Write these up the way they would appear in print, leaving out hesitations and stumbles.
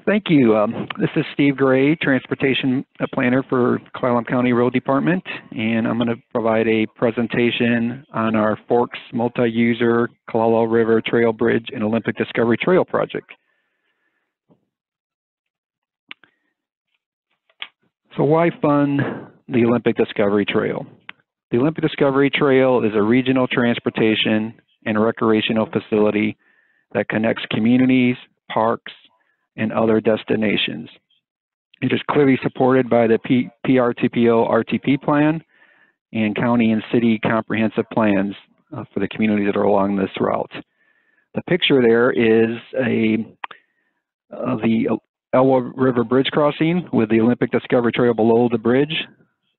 Thank you. This is Steve Gray, Transportation Planner for Clallam County Road Department, and I'm going to provide a presentation on our Forks multi-user Calawah River Trail Bridge and Olympic Discovery Trail project. So why fund the Olympic Discovery Trail? The Olympic Discovery Trail is a regional transportation and recreational facility that connects communities, parks, and other destinations. It is clearly supported by the PRTPO RTP plan and county and city comprehensive plans for the communities that are along this route. The picture there is the Calawah River bridge crossing with the Olympic Discovery Trail below the bridge.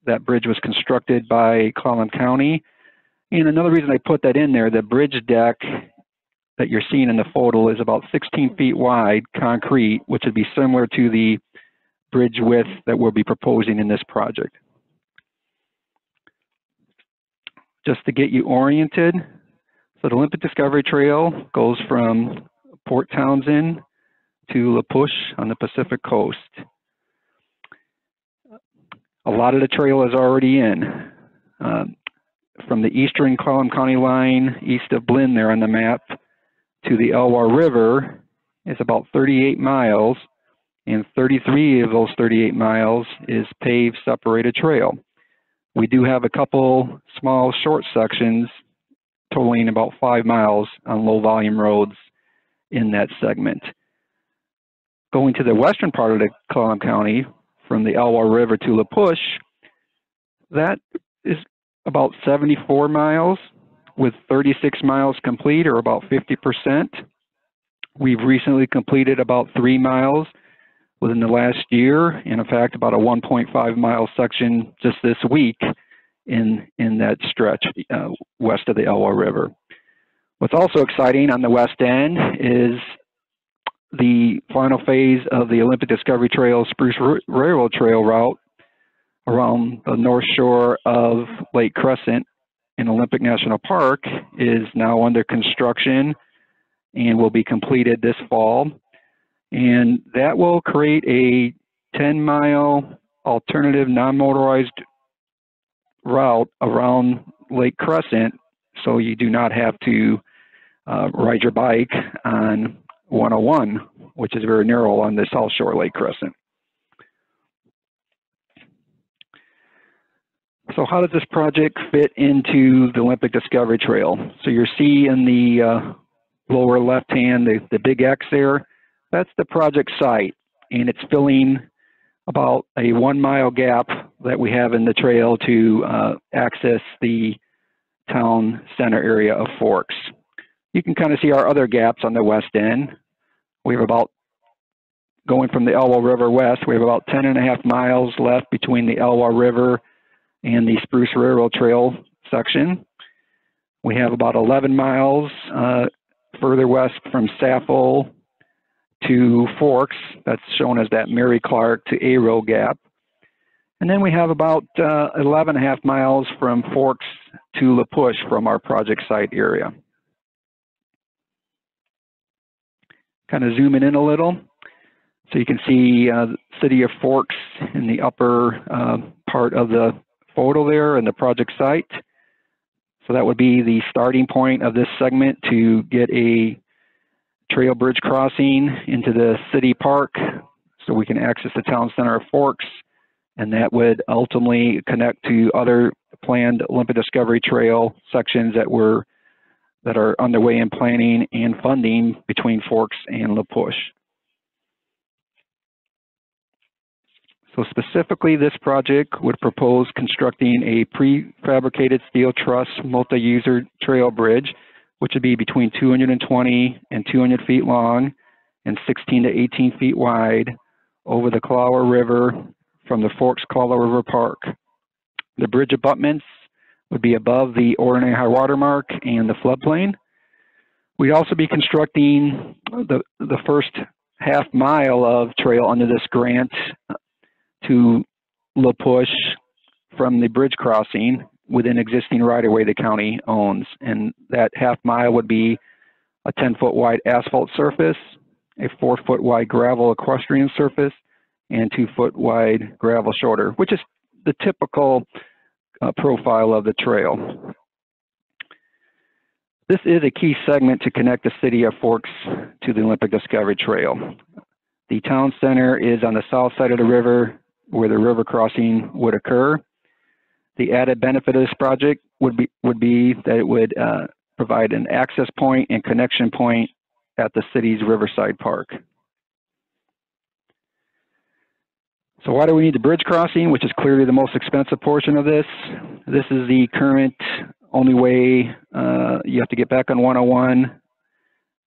That bridge was constructed by Clallam County. And another reason I put that in there, the bridge deck that you're seeing in the photo is about 16 feet wide, concrete, which would be similar to the bridge width that we'll be proposing in this project. Just to get you oriented, so the Olympic Discovery Trail goes from Port Townsend to La Push on the Pacific coast. A lot of the trail is already in. From the eastern Clallam County line, east of Blinn there on the map, to the Calawah River is about 38 miles, and 33 of those 38 miles is paved separated trail. We do have a couple small short sections totaling about 5 miles on low volume roads in that segment. Going to the western part of the Clallam County, from the Calawah River to La Push, that is about 74 miles, with 36 miles complete, or about 50%. We've recently completed about 3 miles within the last year, and in fact, about a 1.5 mile section just this week in that stretch west of the Calawah River. What's also exciting on the west end is the final phase of the Olympic Discovery Trail Spruce Railroad Trail route around the north shore of Lake Crescent in Olympic National Park is now under construction and will be completed this fall. And that will create a 10-mile alternative non-motorized route around Lake Crescent, so you do not have to ride your bike on 101, which is very narrow on the south shore of Lake Crescent. So how does this project fit into the Olympic Discovery Trail? So you see in the lower left hand, the big X there, that's the project site, and it's filling about a 1 mile gap that we have in the trail to access the town center area of Forks. You can kind of see our other gaps on the west end. We have about, going from the Calawah River west, we have about 10.5 miles left between the Calawah River and the Spruce Railroad Trail section. We have about 11 miles further west from Sappho to Forks. That's shown as that Mary Clark to A-Row gap. And then we have about 11.5 miles from Forks to La Push from our project site area. Kind of zooming in a little. So you can see the city of Forks in the upper part of the photo there and the project site. So that would be the starting point of this segment to get a trail bridge crossing into the city park so we can access the town center of Forks, and that would ultimately connect to other planned Olympic Discovery Trail sections that are underway in planning and funding between Forks and La Push. So specifically, this project would propose constructing a prefabricated steel truss multi-user trail bridge, which would be between 220 and 200 feet long and 16 to 18 feet wide over the Calawah River from the Forks Calawah River Park. The bridge abutments would be above the ordinary high water mark and the floodplain. We'd also be constructing the first half mile of trail under this grant to La Push from the bridge crossing within existing right-of-way the county owns. And that half mile would be a 10-foot wide asphalt surface a 4-foot wide gravel equestrian surface, and 2-foot wide gravel shoulder, which is the typical profile of the trail. This is a key segment to connect the city of Forks to the Olympic Discovery Trail. The town center is on the south side of the river where the river crossing would occur. The added benefit of this project would be that it would provide an access point and connection point at the city's Riverside Park. So why do we need the bridge crossing, which is clearly the most expensive portion of this? This is the current only way you have to get back on 101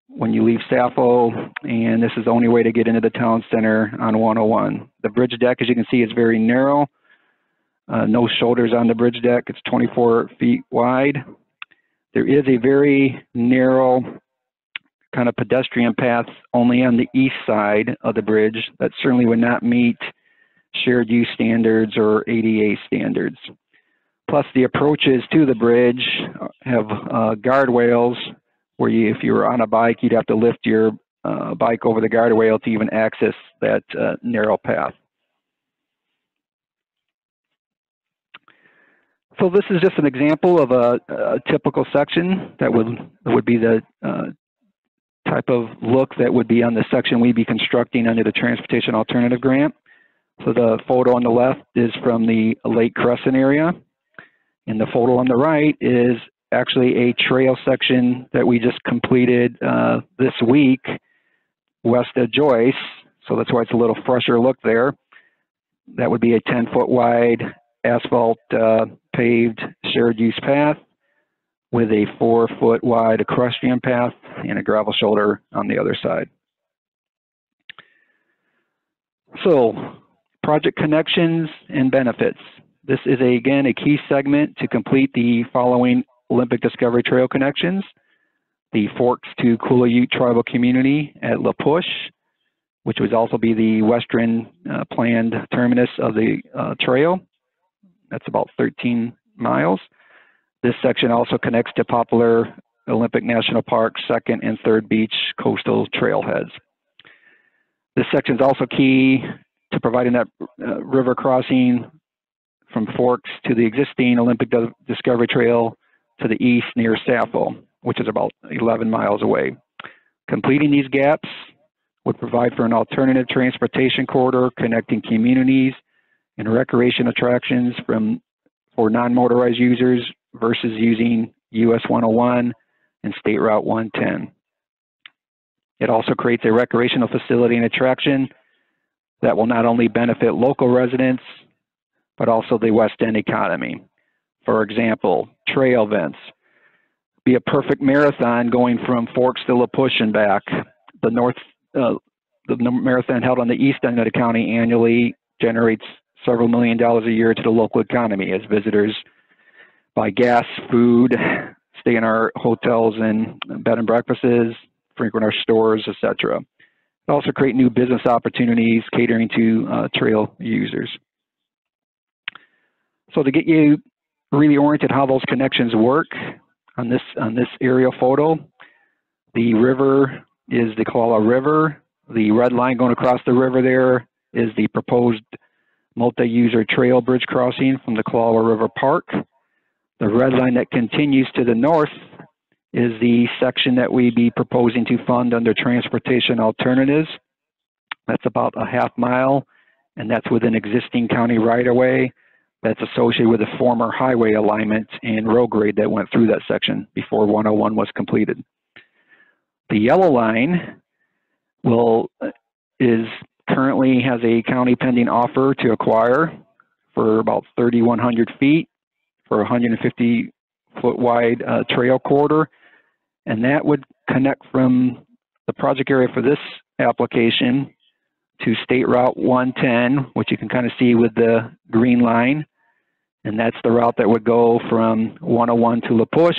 when you leave Sappho, and this is the only way to get into the town center on 101. The bridge deck, as you can see, is very narrow. No shoulders on the bridge deck. It's 24 feet wide. There is a very narrow kind of pedestrian path only on the east side of the bridge that certainly would not meet shared use standards or ADA standards. Plus, the approaches to the bridge have guardrails where if you were on a bike, you'd have to lift your bike over the guardrail to even access that narrow path. So this is just an example of a typical section that would be the type of look that would be on the section we'd be constructing under the Transportation Alternative Grant. So the photo on the left is from the Lake Crescent area, and the photo on the right is actually a trail section that we just completed this week west of Joyce. So that's why it's a little fresher look there. That would be a 10-foot wide asphalt paved shared use path with a 4-foot wide equestrian path and a gravel shoulder on the other side. So, project connections and benefits. This is, again, a key segment to complete the following Olympic Discovery Trail connections: the Forks to Calawah tribal community at La Push, which would also be the western planned terminus of the trail. That's about 13 miles. This section also connects to popular Olympic National Park's 2nd and 3rd Beach coastal trailheads. This section is also key to providing that river crossing from Forks to the existing Olympic Discovery Trail to the east near Sappho, which is about 11 miles away. Completing these gaps would provide for an alternative transportation corridor connecting communities and recreation attractions for non-motorized users versus using US 101 and State Route 110. It also creates a recreational facility and attraction that will not only benefit local residents, but also the West End economy. For example, trail events. Be a perfect marathon going from Forks to La Push and back. The marathon held on the east end of the county annually generates several $1 million a year to the local economy as visitors buy gas, food, stay in our hotels and bed and breakfasts, frequent our stores, etc. It also create new business opportunities catering to trail users. So to get you really oriented how those connections work on this aerial photo, the river is the Calawah River. The red line going across the river there is the proposed multi-user trail bridge crossing from the Calawah River Park. The red line that continues to the north is the section that we'd be proposing to fund under transportation alternatives. That's about a half mile, and that's with an existing county right-of-way that's associated with a former highway alignment and road grade that went through that section before 101 was completed. The yellow line currently has a county pending offer to acquire for about 3,100 feet for a 150-foot wide trail corridor, and that would connect from the project area for this application to State Route 110, which you can kind of see with the green line, and that's the route that would go from 101 to La Push,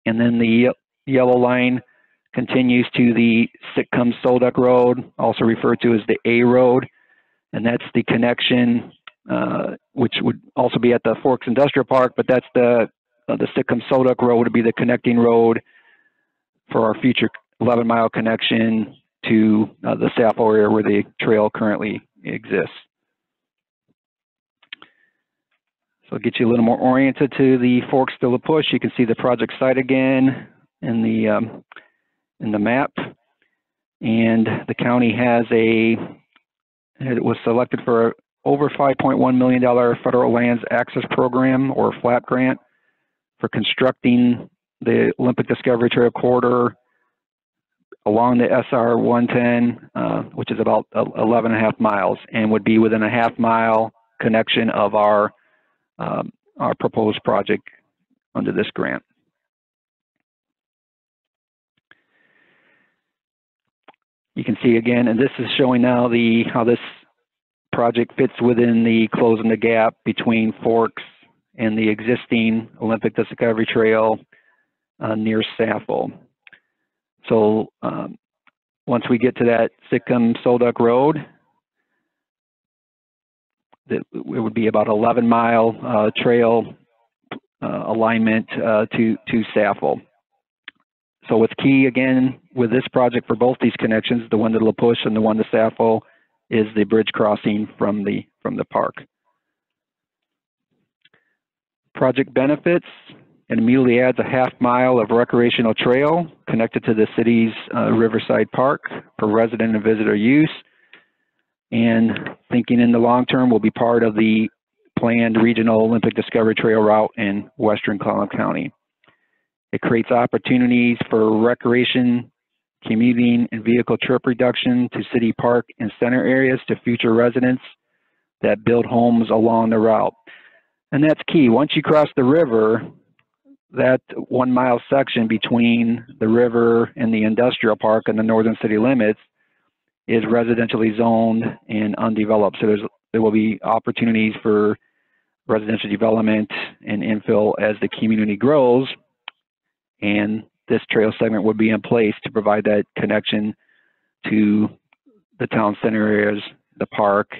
and then the yellow line continues to the Sitcomb-Solduck Road, also referred to as the A Road, and that's the connection, which would also be at the Forks Industrial Park, but that's the Sitcomb-Solduck Road would be the connecting road for our future 11-mile connection to the Sappho area where the trail currently exists. So I'll get you a little more oriented to the Forks to La Push. You can see the project site again in the map. And the county it was selected for over $5.1 million federal lands access program or FLAP grant for constructing the Olympic Discovery Trail corridor along the SR 110, which is about 11.5 miles, and would be within a half-mile connection of our proposed project under this grant. You can see again, and this is showing now how this project fits within the closing the gap between Forks and the existing Olympic Discovery Trail near Sappho. So once we get to that Sitcombe-Solduck Road, it would be about 11-mile trail alignment to Sappho. So what's key again with this project for both these connections, the one to La Push and the one to Sappho, is the bridge crossing from the park. Project benefits: it immediately adds a half-mile of recreational trail connected to the city's Riverside Park for resident and visitor use. And thinking in the long term, will be part of the planned regional Olympic Discovery Trail route in western Clallam County. It creates opportunities for recreation, commuting, and vehicle trip reduction to city park and center areas to future residents that build homes along the route. And that's key. Once you cross the river, that 1 mile section between the river and the industrial park and the northern city limits is residentially zoned and undeveloped. So there will be opportunities for residential development and infill as the community grows, and this trail segment would be in place to provide that connection to the town center areas, the park,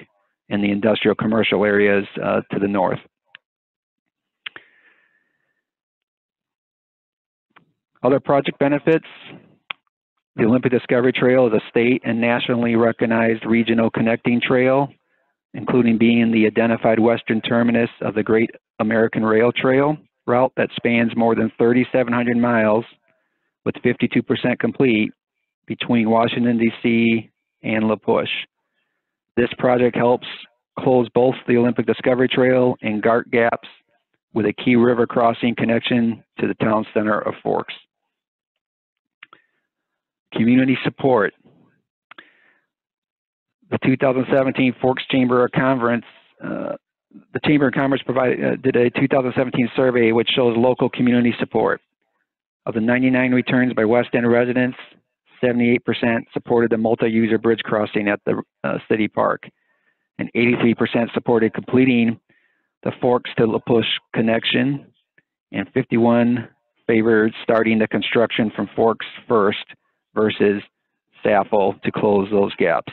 and the industrial commercial areas to the north. Other project benefits: the Olympic Discovery Trail is a state and nationally recognized regional connecting trail, including being the identified western terminus of the Great American Rail Trail route that spans more than 3,700 miles with 52% complete between Washington, D.C. and La Push. This project helps close both the Olympic Discovery Trail and GART gaps with a key river crossing connection to the town center of Forks. Community support. The 2017 Forks Chamber of Commerce, the Chamber of Commerce did a 2017 survey which shows local community support. Of the 99 returns by West End residents, 78% supported the multi-user bridge crossing at the city park, and 83% supported completing the Forks to La Push connection, and 51 favored starting the construction from Forks first versus Sappho to close those gaps.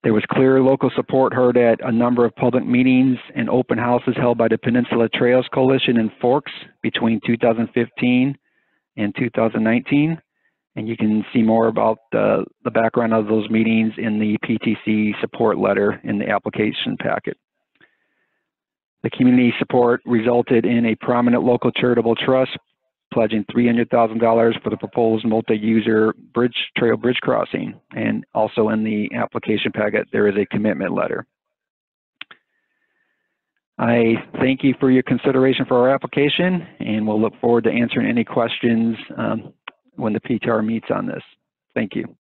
There was clear local support heard at a number of public meetings and open houses held by the Peninsula Trails Coalition in Forks between 2015 and 2019. And you can see more about the background of those meetings in the PTC support letter in the application packet. The community support resulted in a prominent local charitable trust pledging $300,000 for the proposed multi-user trail bridge crossing. And also in the application packet, there is a commitment letter. I thank you for your consideration for our application, and we'll look forward to answering any questions when the PTR meets on this. Thank you.